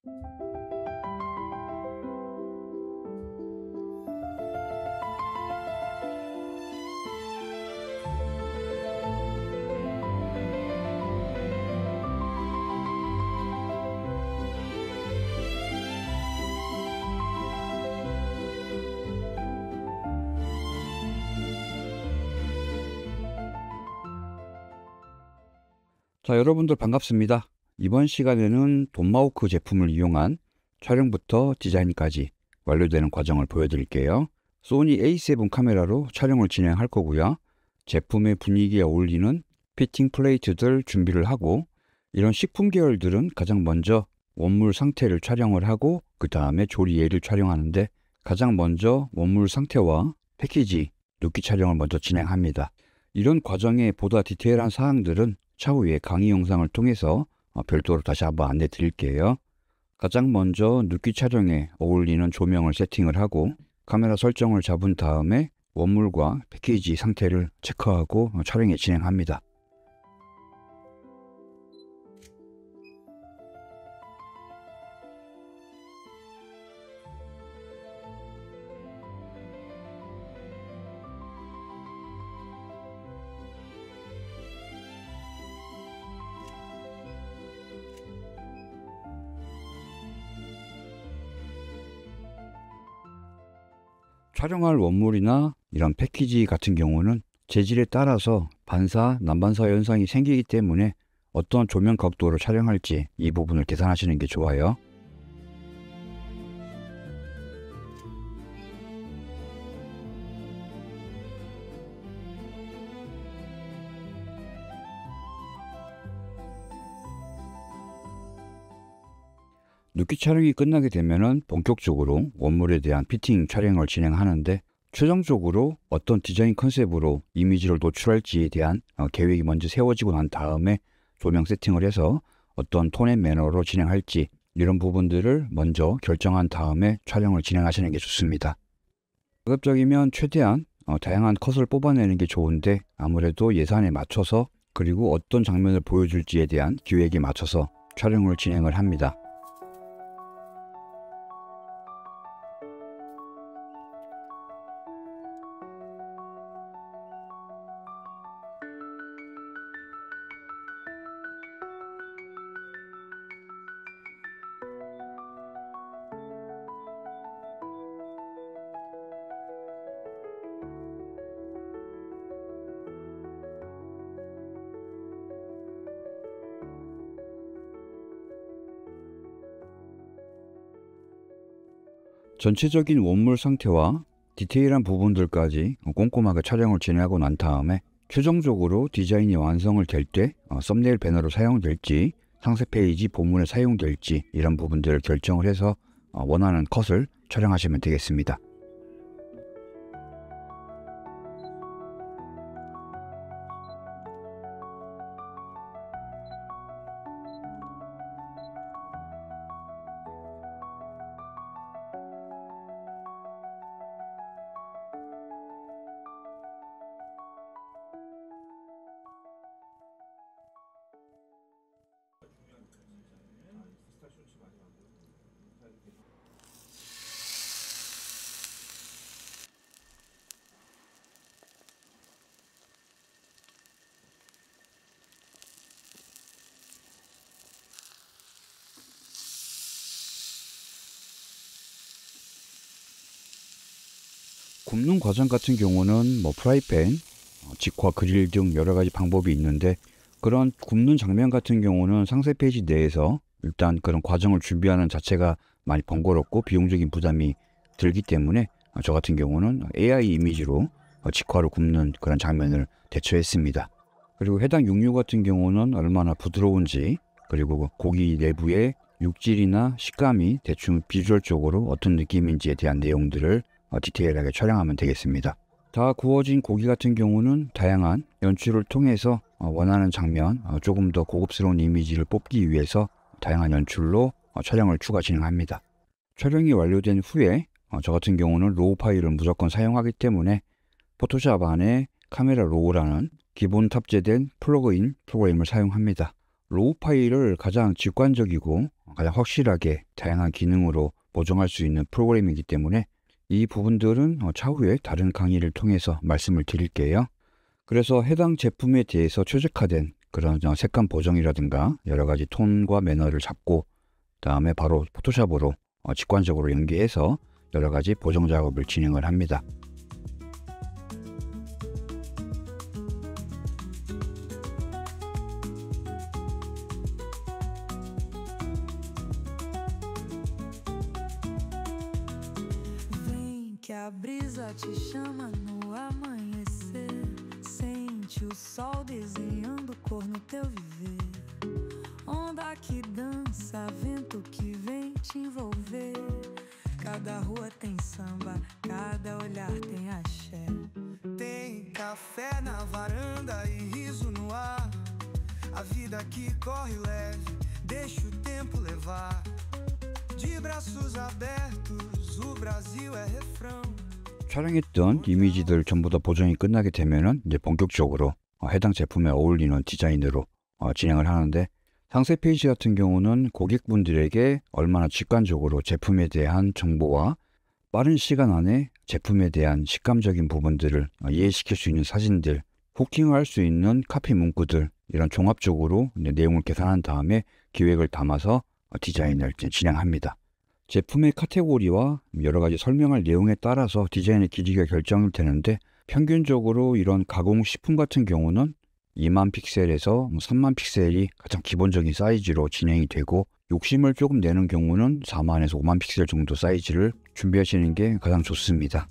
자, 여러분들 반갑습니다. 이번 시간에는 돔마호크 제품을 이용한 촬영부터 디자인까지 완료되는 과정을 보여드릴게요. 소니 A7 카메라로 촬영을 진행할 거고요. 제품의 분위기에 어울리는 피팅 플레이트들 준비를 하고, 이런 식품 계열들은 가장 먼저 원물 상태를 촬영을 하고 그 다음에 조리예를 촬영하는데, 가장 먼저 원물 상태와 패키지, 눕기 촬영을 먼저 진행합니다. 이런 과정의 보다 디테일한 사항들은 차후에 강의 영상을 통해서 별도로 다시 한번 안내 드릴게요. 가장 먼저 눕기 촬영에 어울리는 조명을 세팅을 하고 카메라 설정을 잡은 다음에 원물과 패키지 상태를 체크하고 촬영에 진행합니다. 촬영할 원물이나 이런 패키지 같은 경우는 재질에 따라서 반사, 난반사 현상이 생기기 때문에 어떤 조명 각도로 촬영할지 이 부분을 계산하시는 게 좋아요. 눕기 촬영이 끝나게 되면은 본격적으로 원물에 대한 피팅 촬영을 진행하는데, 최종적으로 어떤 디자인 컨셉으로 이미지를 노출할지에 대한 계획이 먼저 세워지고 난 다음에 조명 세팅을 해서 어떤 톤 앤 매너로 진행할지, 이런 부분들을 먼저 결정한 다음에 촬영을 진행하시는 게 좋습니다. 가급적이면 최대한 다양한 컷을 뽑아내는 게 좋은데, 아무래도 예산에 맞춰서 그리고 어떤 장면을 보여줄지에 대한 기획에 맞춰서 촬영을 진행을 합니다. 전체적인 원물 상태와 디테일한 부분들까지 꼼꼼하게 촬영을 진행하고 난 다음에 최종적으로 디자인이 완성을 될 때 썸네일 배너로 사용될지 상세 페이지 본문에 사용될지 이런 부분들을 결정을 해서 원하는 컷을 촬영하시면 되겠습니다. 굽는 과정 같은 경우는 프라이팬, 직화 그릴 등 여러 가지 방법이 있는데, 그런 굽는 장면 같은 경우는 상세 페이지 내에서 일단 그런 과정을 준비하는 자체가 많이 번거롭고 비용적인 부담이 들기 때문에 저 같은 경우는 AI 이미지로 직화로 굽는 그런 장면을 대처했습니다. 그리고 해당 육류 같은 경우는 얼마나 부드러운지, 그리고 고기 내부의 육질이나 식감이 대충 비주얼적으로 어떤 느낌인지에 대한 내용들을 디테일하게 촬영하면 되겠습니다. 다 구워진 고기 같은 경우는 다양한 연출을 통해서 원하는 장면, 조금 더 고급스러운 이미지를 뽑기 위해서 다양한 연출로 촬영을 추가 진행합니다. 촬영이 완료된 후에 저 같은 경우는 로우 파일을 무조건 사용하기 때문에 포토샵 안에 카메라 로우라는 기본 탑재된 플러그인 프로그램을 사용합니다. 로우 파일을 가장 직관적이고 가장 확실하게 다양한 기능으로 보정할 수 있는 프로그램이기 때문에 이 부분들은 차후에 다른 강의를 통해서 말씀을 드릴게요. 그래서 해당 제품에 대해서 최적화된 그런 색감 보정이라든가 여러 가지 톤과 매너를 잡고 다음에 바로 포토샵으로 직관적으로 연계해서 여러 가지 보정 작업을 진행을 합니다. Que a brisa te chama no amanhecer. Sente o sol desenhando cor no teu viver. Onda que dança, vento que vem te envolver. Cada rua tem samba, cada olhar tem axé. Tem café na varanda e riso no ar. A vida que corre leve, deixa o tempo levar. De braços abertos, o Brasil é refrão. 촬영했던 이미지들 전부 다 보정이 끝나게 되면은 이제 본격적으로 해당 제품에 어울리는 디자인으로 진행을 하는데, 상세 페이지 같은 경우는 고객분들에게 얼마나 직관적으로 제품에 대한 정보와 빠른 시간 안에 제품에 대한 식감적인 부분들을 이해시킬 수 있는 사진들, 후킹할 수 있는 카피 문구들, 이런 종합적으로 내용을 계산한 다음에 기획을 담아서 디자인을 진행합니다. 제품의 카테고리와 여러 가지 설명할 내용에 따라서 디자인의 길이가 결정이 되는데, 평균적으로 이런 가공식품 같은 경우는 2만 픽셀에서 3만 픽셀이 가장 기본적인 사이즈로 진행이 되고, 욕심을 조금 내는 경우는 4만에서 5만 픽셀 정도 사이즈를 준비하시는 게 가장 좋습니다.